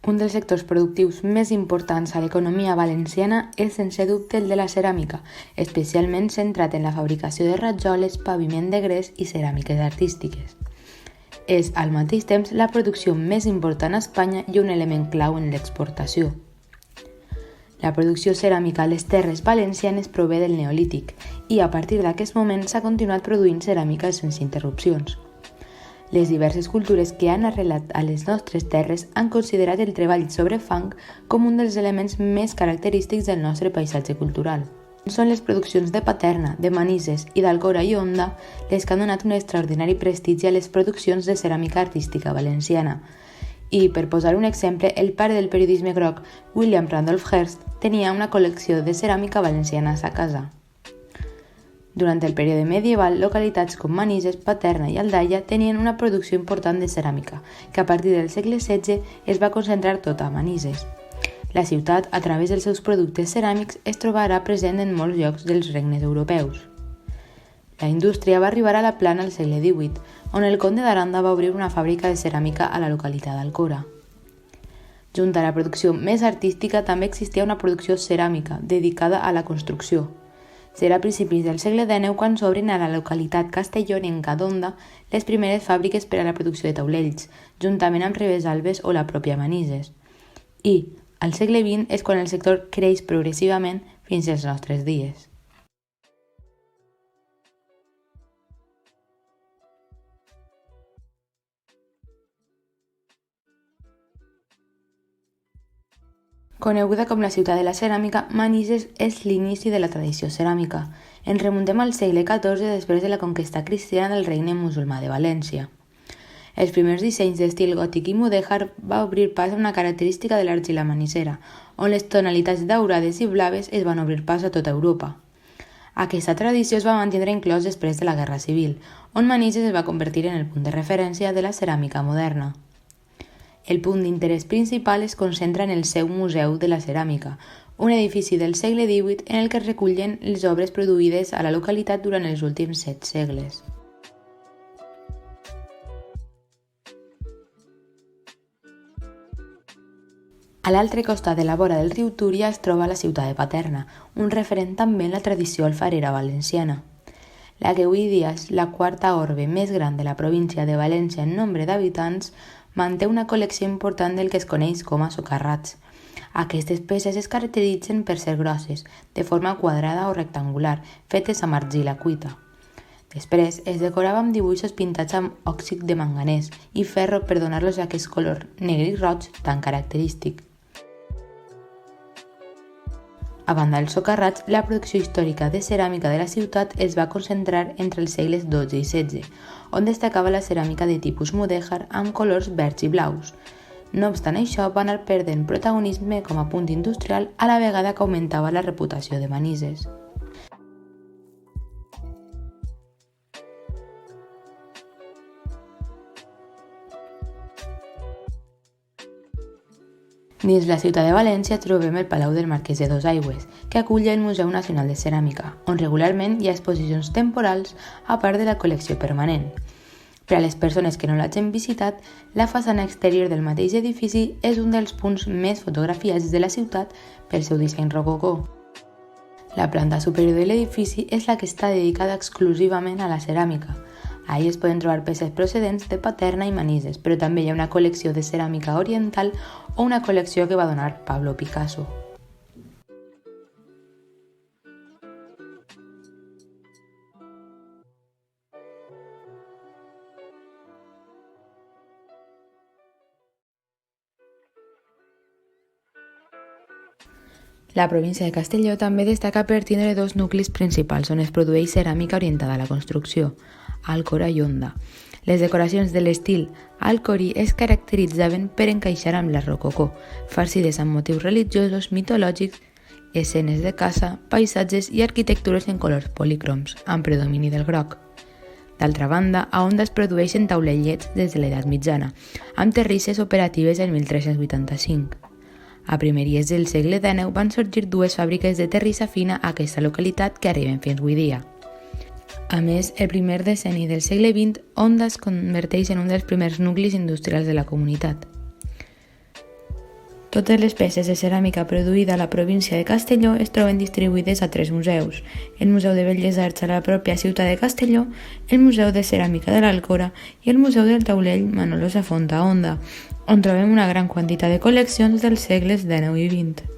Un dels sectors productius més importants a l'economia valenciana és sense dubte el de la ceràmica, especialment centrat en la fabricació de rajoles, paviment de gres i ceràmiques artístiques. És al mateix temps la producció més important a Espanya i un element clau en l'exportació. La producció ceràmica a les terres valencianes prové del Neolític i a partir d'aquest moment s'ha continuat produint ceràmica sense interrupcions. Les diverses cultures que han arrelat a les nostres terres han considerat el treball sobre fang com un dels elements més característics del nostre paisatge cultural. Són les produccions de Paterna, de Manises i d'Alcora i Onda les que han donat un extraordinari prestigi a les produccions de ceràmica artística valenciana. I, per posar un exemple, el pare del periodisme groc, William Randolph Hearst, tenia una col·lecció de ceràmica valenciana a sa casa. Durant el període medieval, localitats com Manises, Paterna i Aldaia tenien una producció important de ceràmica, que a partir del segle XVI es va concentrar tota a Manises. La ciutat, a través dels seus productes ceràmics, es trobarà present en molts llocs dels regnes europeus. La indústria va arribar a la Plana al segle XVIII, on el conde d'Aranda va obrir una fàbrica de ceràmica a la localitat d'Alcora. Junt a la producció més artística també existia una producció ceràmica dedicada a la construcció. Serà a principis del segle XIX quan s'obrin a la localitat castellonenca d'Onda les primeres fàbriques per a la producció de taulells, juntament amb Ribesalbes o la pròpia Manises. I, al segle XX, és quan el sector creix progressivament fins als nostres dies. Coneguda com la ciutat de la ceràmica, Manises és l'inici de la tradició ceràmica. Ens remuntem al segle XIV després de la conquesta cristiana del regne musulmà de València. Els primers dissenys d'estil gòtic i mudèjar va obrir pas a una característica de l'argila manisera, on les tonalitats daurades i blaves es van obrir pas a tota Europa. Aquesta tradició es va mantenir inclòs després de la Guerra Civil, on Manises es va convertir en el punt de referència de la ceràmica moderna. El punt d'interès principal es concentra en el seu Museu de la Ceràmica, un edifici del segle XVIII en el que es recullen les obres produïdes a la localitat durant els últims 7 segles. A l'altre costat de la vora del riu Túria es troba la ciutat de Paterna, un referent també en la tradició alfarera valenciana. La que avui dia és la quarta orbe més gran de la província de València en nombre d'habitants, manté una col·lecció important del que es coneix com a socarrats. Aquestes peces es caracteritzen per ser grosses, de forma quadrada o rectangular, fetes amb argila cuita. Després es decorava amb dibuixos pintats amb òxid de manganès i ferro per donar-los aquest color negre i roig tan característic. A banda dels socarrats, la producció històrica de ceràmica de la ciutat es va concentrar entre els segles XII i XVI, on destacava la ceràmica de tipus mudèjar amb colors verds i blaus. No obstant això, va anar perdent protagonisme com a punt industrial a la vegada que augmentava la reputació de Manises. Dins la ciutat de València trobem el Palau del Marquès de Dosaigües, que acull el Museu Nacional de Ceràmica, on regularment hi ha exposicions temporals a part de la col·lecció permanent. Per a les persones que no l'hagin visitat, la façana exterior del mateix edifici és un dels punts més fotografiats de la ciutat pel seu disseny rococó. La planta superior de l'edifici és la que està dedicada exclusivament a la ceràmica. Ahí es poden trobar peces procedents de Paterna i Manises, però també hi ha una col·lecció de ceràmica oriental o una col·lecció que va donar Pablo Picasso. La província de Castelló també destaca per tindre 2 nuclis principals on es produeix ceràmica orientada a la construcció, Alcora i Onda. Les decoracions de l'estil alcorí es caracteritzaven per encaixar amb la rococó, farcides amb motius religiosos, mitològics, escenes de caça, paisatges i arquitectures en colors polícroms, amb predomini del groc. D'altra banda, a Onda es produeixen taulellets des de l'edat mitjana, amb terrisses operatives en 1385. A primeries del segle XIX van sorgir 2 fàbriques de terrissa fina a aquesta localitat que arriben fins avui dia. A més, el primer decenni del segle XX, Onda es converteix en un dels primers nuclis industrials de la comunitat. Totes les peces de ceràmica produïda a la província de Castelló es troben distribuïdes a 3 museus: el Museu de Belles Arts a la pròpia ciutat de Castelló, el Museu de Ceràmica de l'Alcora i el Museu del Taulell Manolo Safont a Onda, on trobem una gran quantitat de col·leccions dels segles XIX i XX.